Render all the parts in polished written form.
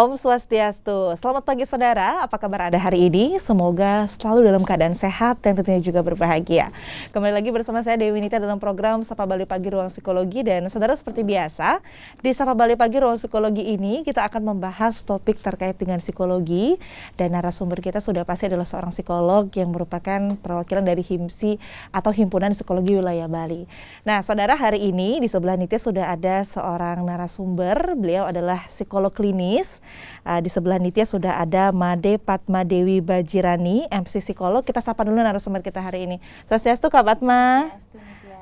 Om Swastiastu. Selamat pagi saudara, apa kabar Anda hari ini? Semoga selalu dalam keadaan sehat dan tentunya juga berbahagia. Kembali lagi bersama saya Dewi Nita dalam program Sapa Bali Pagi Ruang Psikologi. Dan saudara, seperti biasa, di Sapa Bali Pagi Ruang Psikologi ini kita akan membahas topik terkait dengan psikologi. Dan narasumber kita sudah pasti adalah seorang psikolog yang merupakan perwakilan dari HIMSI atau Himpunan Psikologi Wilayah Bali. Nah saudara, hari ini di sebelah Nitya sudah ada seorang narasumber. Beliau adalah psikolog klinis. Di sebelah Nitya sudah ada Made Padma Dewi Bajirani, MC psikolog. Kita sapa dulu narasumber kita hari ini. Swastiastu Kak Padma.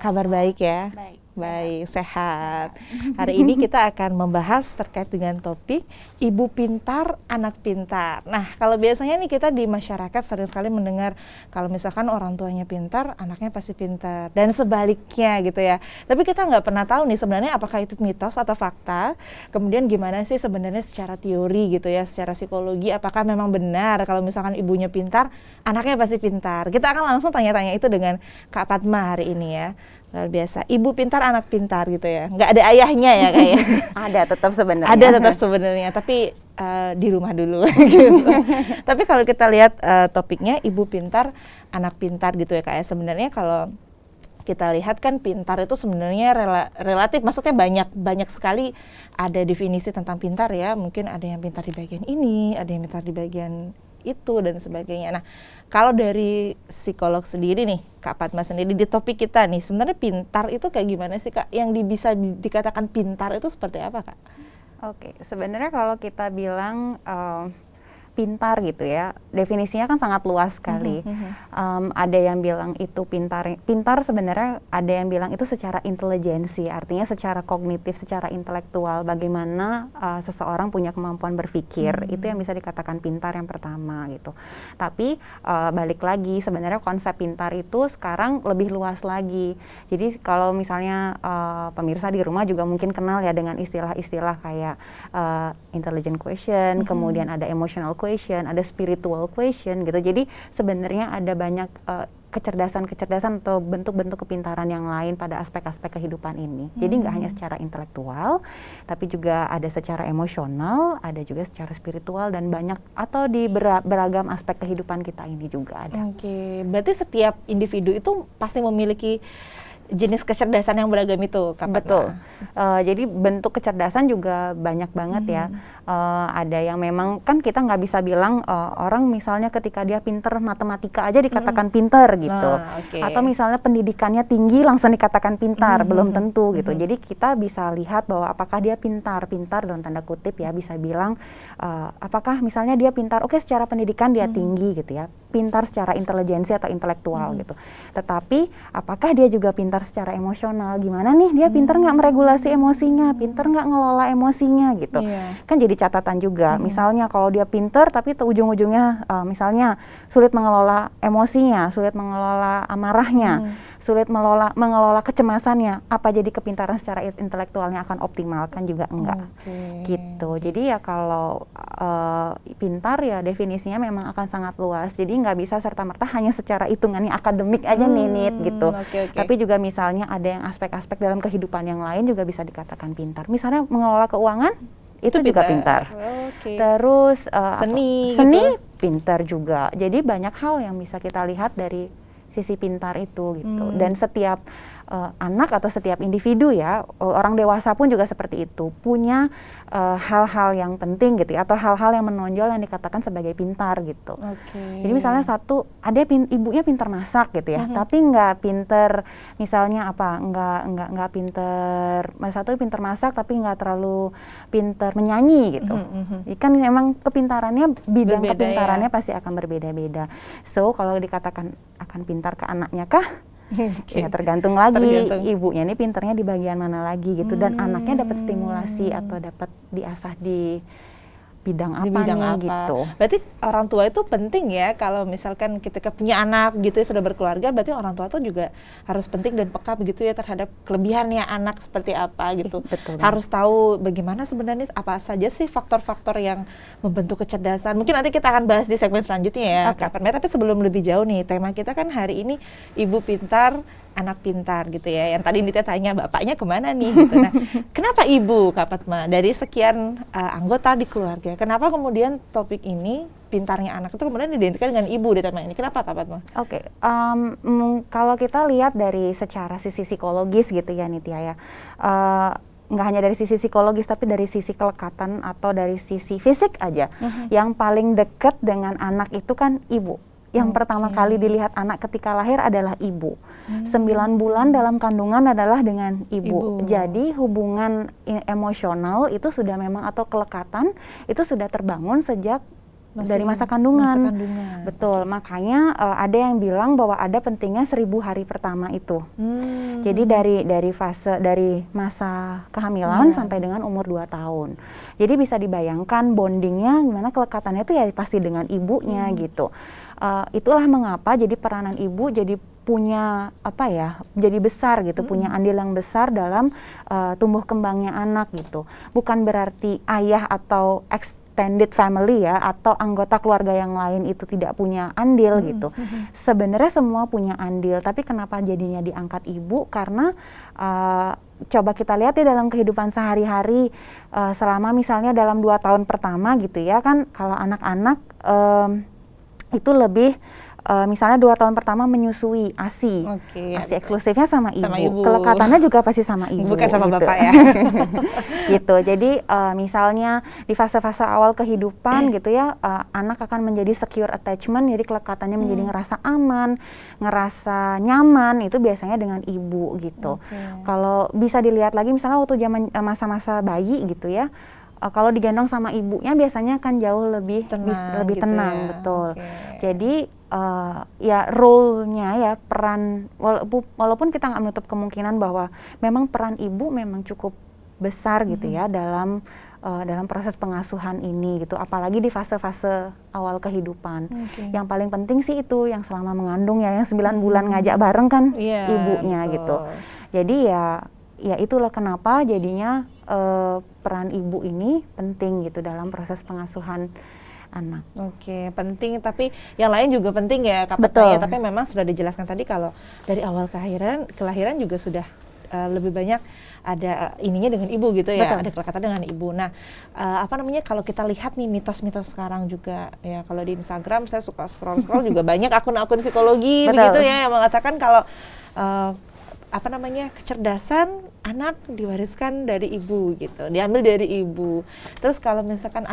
Kabar baik ya? Baik, sehat. Hari ini kita akan membahas terkait dengan topik ibu pintar, anak pintar. Nah, kalau biasanya nih kita di masyarakat sering sekali mendengar kalau misalkan orang tuanya pintar, anaknya pasti pintar. Dan sebaliknya gitu ya. Tapi kita nggak pernah tahu nih sebenarnya apakah itu mitos atau fakta. Kemudian gimana sih sebenarnya secara teori gitu ya, secara psikologi, apakah memang benar kalau misalkan ibunya pintar, anaknya pasti pintar. Kita akan langsung tanya-tanya itu dengan Kak Padma hari ini ya. Luar biasa, ibu pintar, anak pintar gitu ya. Nggak ada ayahnya ya kayak. Ada tetap sebenarnya. Ada tetap sebenarnya, tapi di rumah dulu gitu. Tapi kalau kita lihat topiknya ibu pintar, anak pintar gitu ya kayak. Sebenarnya kalau kita lihat kan pintar itu sebenarnya relatif, maksudnya banyak sekali ada definisi tentang pintar ya. Mungkin ada yang pintar di bagian ini, ada yang pintar di bagian itu dan sebagainya. Nah, kalau dari psikolog sendiri nih, Kak Padma sendiri di topik kita nih, sebenarnya pintar itu kayak gimana sih Kak? Yang bisa dikatakan pintar itu seperti apa Kak? Oke, sebenarnya kalau kita bilang pintar gitu ya, definisinya kan sangat luas sekali. Ada yang bilang itu pintar sebenarnya ada yang bilang itu secara intelijensi, artinya secara kognitif, secara intelektual, bagaimana seseorang punya kemampuan berpikir, itu yang bisa dikatakan pintar yang pertama gitu. Tapi balik lagi, sebenarnya konsep pintar itu sekarang lebih luas lagi. Jadi kalau misalnya pemirsa di rumah juga mungkin kenal ya dengan istilah-istilah kayak intelligent question, kemudian ada emotional question, ada spiritual question gitu. Jadi sebenarnya ada banyak kecerdasan atau bentuk-bentuk kepintaran yang lain pada aspek-aspek kehidupan ini. Jadi nggak hanya secara intelektual, tapi juga ada secara emosional, ada juga secara spiritual dan banyak atau di beragam aspek kehidupan kita ini juga ada. Oke, berarti setiap individu itu pasti memiliki jenis kecerdasan yang beragam itu, Kak Padma? Betul. Jadi bentuk kecerdasan juga banyak banget ya. Ada yang memang kan kita nggak bisa bilang orang misalnya ketika dia pinter matematika aja dikatakan pinter gitu. Atau misalnya pendidikannya tinggi langsung dikatakan pintar, belum tentu gitu. Jadi kita bisa lihat bahwa apakah dia pintar dalam tanda kutip ya, bisa bilang apakah misalnya dia pintar, oke secara pendidikan dia tinggi gitu ya, pintar secara intelijensi atau intelektual gitu. Tetapi apakah dia juga pintar secara emosional? Gimana nih dia pintar nggak meregulasi emosinya, pintar nggak ngelola emosinya gitu. Kan jadi catatan juga. Misalnya kalau dia pintar tapi ujung-ujungnya misalnya sulit mengelola emosinya, sulit mengelola amarahnya, sulit mengelola kecemasannya, apa jadi kepintaran secara intelektualnya akan optimal? Kan juga enggak. Gitu. Jadi ya kalau pintar ya definisinya memang akan sangat luas. Jadi nggak bisa serta-merta hanya secara hitungannya akademik aja nit gitu. Tapi juga misalnya ada yang aspek-aspek dalam kehidupan yang lain juga bisa dikatakan pintar. Misalnya mengelola keuangan, itu juga pintar. Terus seni gitu, pintar juga. Jadi banyak hal yang bisa kita lihat dari sisi pintar itu gitu. Dan setiap anak atau setiap individu ya, orang dewasa pun juga seperti itu, punya hal-hal yang penting gitu ya, atau hal-hal yang menonjol yang dikatakan sebagai pintar gitu. Jadi misalnya satu, ada ibunya pintar masak gitu ya, tapi nggak pintar misalnya apa, nggak pintar, satu pintar masak tapi nggak terlalu pintar menyanyi gitu. Kan memang kepintarannya, bidang kepintarannya pasti akan berbeda-beda. So kalau dikatakan akan pintar ke anaknya kah? Ya tergantung lagi ibunya ini pinternya di bagian mana lagi gitu, dan anaknya dapat stimulasi atau dapat diasah di bidang apa gitu. Berarti orang tua itu penting ya, kalau misalkan kita punya anak gitu ya, sudah berkeluarga, berarti orang tua tuh juga harus penting dan peka begitu ya terhadap kelebihannya anak seperti apa gitu. Harus tahu bagaimana sebenarnya apa saja sih faktor-faktor yang membentuk kecerdasan. Mungkin nanti kita akan bahas di segmen selanjutnya ya, Kak Padma. Tapi sebelum lebih jauh nih, tema kita kan hari ini ibu pintar, anak pintar gitu ya. Yang tadi Nita tanya bapaknya kemana nih gitu. Nah, kenapa ibu Kak Fatma dari sekian anggota di keluarga, kenapa kemudian topik ini pintarnya anak itu kemudian diidentikan dengan ibu di tema ini? Kenapa Kak Fatma? Oke, kalau kita lihat dari secara sisi psikologis gitu ya Nitya ya, nggak hanya dari sisi psikologis tapi dari sisi kelekatan atau dari sisi fisik aja, yang paling dekat dengan anak itu kan ibu. Yang pertama kali dilihat anak ketika lahir adalah ibu. 9 bulan dalam kandungan adalah dengan ibu. Jadi hubungan emosional itu sudah memang, atau kelekatan itu sudah terbangun sejak dari masa kandungan. Betul, makanya ada yang bilang bahwa ada pentingnya 1000 hari pertama itu. Jadi dari masa kehamilan sampai dengan umur 2 tahun. Jadi bisa dibayangkan bondingnya gimana, kelekatannya itu ya pasti dengan ibunya gitu. Itulah mengapa jadi peranan ibu jadi punya jadi besar gitu, punya andil yang besar dalam tumbuh kembangnya anak gitu. Bukan berarti ayah atau extended family ya, atau anggota keluarga yang lain itu tidak punya andil gitu. Sebenarnya semua punya andil, tapi kenapa jadinya diangkat ibu? Karena coba kita lihat ya dalam kehidupan sehari-hari, selama misalnya dalam 2 tahun pertama gitu ya kan, kalau anak-anak itu lebih misalnya 2 tahun pertama menyusui ASI, ASI eksklusifnya sama ibu. Kelekatannya juga pasti sama ibu. Bukan sama gitu. bapak ya. Gitu. Jadi misalnya di fase-fase awal kehidupan gitu ya, anak akan menjadi secure attachment, jadi kelekatannya menjadi ngerasa aman, ngerasa nyaman, itu biasanya dengan ibu gitu. Kalau bisa dilihat lagi misalnya waktu zaman masa-masa bayi gitu ya, kalau digendong sama ibunya biasanya kan jauh lebih tenang, gitu tenang ya. Betul. Jadi ya role-nya ya, peran, walaupun kita nggak menutup kemungkinan bahwa memang peran ibu memang cukup besar gitu ya dalam proses pengasuhan ini gitu, apalagi di fase-fase awal kehidupan. Yang paling penting sih itu yang selama mengandung ya, yang 9 bulan ngajak bareng kan ibunya gitu. Jadi ya itulah kenapa jadinya peran ibu ini penting gitu dalam proses pengasuhan anak. Penting, tapi yang lain juga penting ya Kak Fatma ya. Tapi memang sudah dijelaskan tadi kalau dari awal kelahiran juga sudah lebih banyak ada ininya dengan ibu gitu ya. Ada kelekatan dengan ibu. Nah, kalau kita lihat nih mitos-mitos sekarang juga ya, kalau di Instagram saya suka scroll juga banyak akun-akun psikologi begitu ya yang mengatakan kalau kecerdasan anak diwariskan dari ibu gitu, diambil dari ibu. Terus kalau misalkan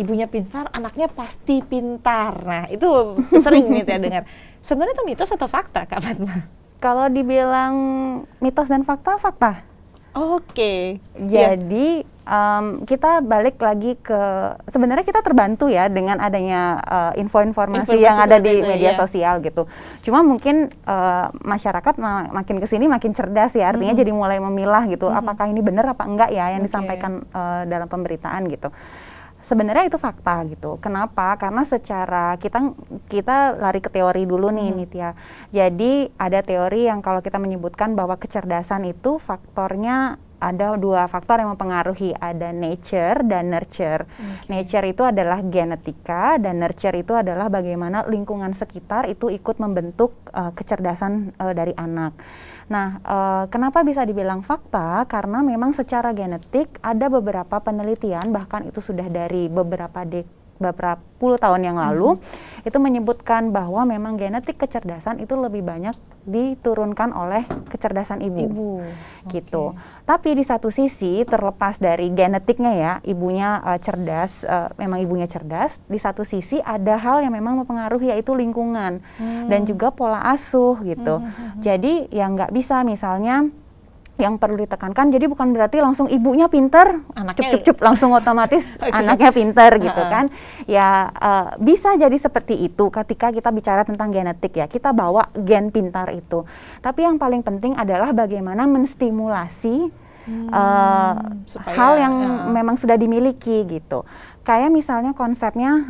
ibunya pintar, anaknya pasti pintar. Nah, itu sering nih ya dengar. Sebenarnya itu mitos atau fakta, Kak Fatma? Kalau dibilang mitos dan fakta. Jadi kita balik lagi ke, sebenarnya kita terbantu ya dengan adanya informasi yang ada di media sosial gitu. Cuma mungkin masyarakat makin kesini makin cerdas ya, artinya jadi mulai memilah gitu, apakah ini benar apa enggak ya yang disampaikan dalam pemberitaan gitu. Sebenarnya itu fakta gitu. Kenapa? Karena secara kita lari ke teori dulu nih Nitya. Jadi ada teori yang kalau kita menyebutkan bahwa kecerdasan itu faktornya ada 2 faktor yang mempengaruhi, ada nature dan nurture. Nature itu adalah genetika dan nurture itu adalah bagaimana lingkungan sekitar itu ikut membentuk kecerdasan dari anak. Nah, kenapa bisa dibilang fakta? Karena memang secara genetik ada beberapa penelitian, bahkan itu sudah dari beberapa puluh tahun yang lalu, itu menyebutkan bahwa memang genetik kecerdasan itu lebih banyak diturunkan oleh kecerdasan ibu. Gitu. Tapi di satu sisi, terlepas dari genetiknya ya, ibunya cerdas, memang ibunya cerdas, di satu sisi ada hal yang memang mempengaruhi, yaitu lingkungan dan juga pola asuh gitu. Jadi yang nggak bisa misalnya, yang perlu ditekankan, jadi bukan berarti langsung ibunya pinter, cup langsung otomatis anaknya pinter gitu kan. Ya bisa jadi seperti itu ketika kita bicara tentang genetik ya, kita bawa gen pintar itu. Tapi yang paling penting adalah bagaimana menstimulasi hal yang memang sudah dimiliki gitu. Kayak misalnya konsepnya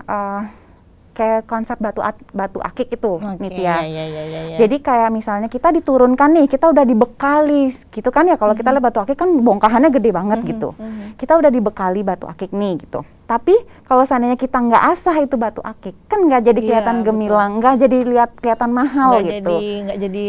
kayak konsep batu akik itu, Nitya. Ya. Jadi kayak misalnya kita diturunkan nih, kita udah dibekali gitu kan ya, kalau kita lihat batu akik kan bongkahannya gede banget gitu. Kita udah dibekali batu akik nih gitu. Tapi kalau seandainya kita nggak asah itu batu akik, kan nggak jadi kelihatan gemilang, nggak jadi kelihatan mahal gitu. Nggak jadi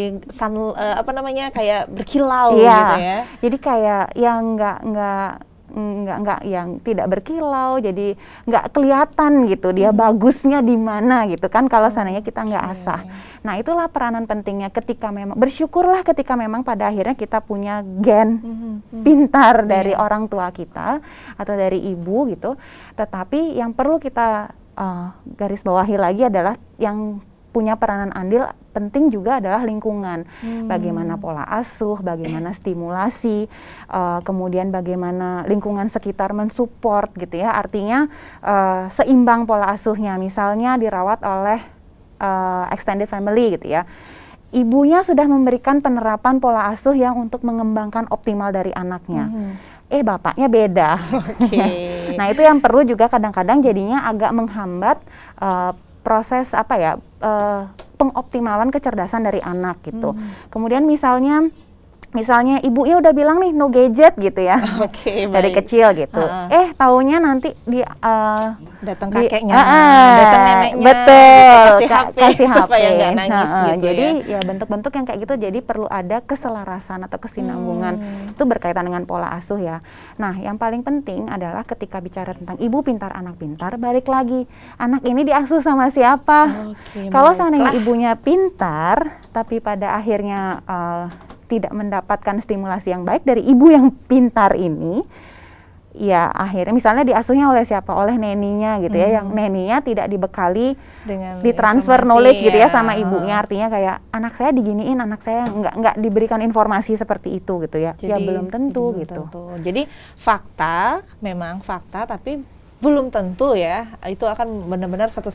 kayak berkilau gitu ya. Jadi kayak yang nggak yang tidak berkilau, jadi nggak kelihatan gitu dia bagusnya di mana gitu kan kalau seandainya kita nggak asah. Nah itulah peranan pentingnya ketika memang bersyukurlah ketika memang pada akhirnya kita punya gen pintar dari orang tua kita atau dari ibu gitu. Tetapi yang perlu kita garis bawahi lagi adalah yang punya peranan andil penting juga adalah lingkungan. Bagaimana pola asuh, bagaimana stimulasi, kemudian bagaimana lingkungan sekitar mensupport gitu ya. Artinya seimbang pola asuhnya. Misalnya dirawat oleh extended family gitu ya. Ibunya sudah memberikan penerapan pola asuh yang untuk mengembangkan optimal dari anaknya. Bapaknya beda. Nah itu yang perlu juga kadang-kadang jadinya agak menghambat proses pengoptimalan kecerdasan dari anak gitu. Kemudian misalnya ibunya udah bilang nih no gadget gitu ya. Dari kecil gitu. Taunya nanti datang kakeknya, datang neneknya, betul, kasih HP supaya nggak nangis gitu. Jadi ya bentuk-bentuk yang kayak gitu, jadi perlu ada keselarasan atau kesinambungan. Itu berkaitan dengan pola asuh ya. Nah yang paling penting adalah ketika bicara tentang ibu pintar, anak pintar, balik lagi anak ini diasuh sama siapa. Kalau seandainya ibunya pintar tapi pada akhirnya tidak mendapatkan stimulasi yang baik dari ibu yang pintar ini, ya akhirnya misalnya diasuhnya oleh siapa? Oleh neninya gitu ya, yang neninya tidak dibekali dengan ditransfer knowledge gitu ya sama ibunya. Artinya kayak anak saya diginiin, anak saya nggak diberikan informasi seperti itu gitu ya. Jadi, ya belum tentu gitu. Jadi memang fakta tapi belum tentu ya itu akan benar-benar 100%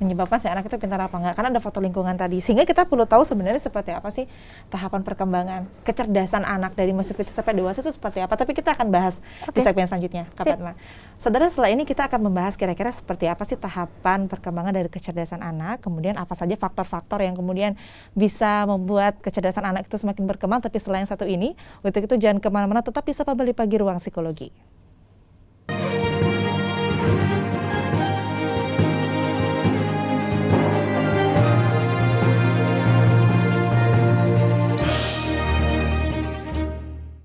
menyebabkan si anak itu pintar apa enggak, karena ada faktor lingkungan tadi. Sehingga kita perlu tahu sebenarnya seperti apa sih tahapan perkembangan kecerdasan anak dari masih kecil sampai dewasa itu seperti apa. Tapi kita akan bahas di segmen selanjutnya, Kak Fatma. Saudara, setelah ini kita akan membahas kira-kira seperti apa sih tahapan perkembangan dari kecerdasan anak, kemudian apa saja faktor-faktor yang kemudian bisa membuat kecerdasan anak itu semakin berkembang. Tapi selain satu ini, untuk itu jangan kemana-mana, tetap di Sapa Bali Pagi Ruang Psikologi.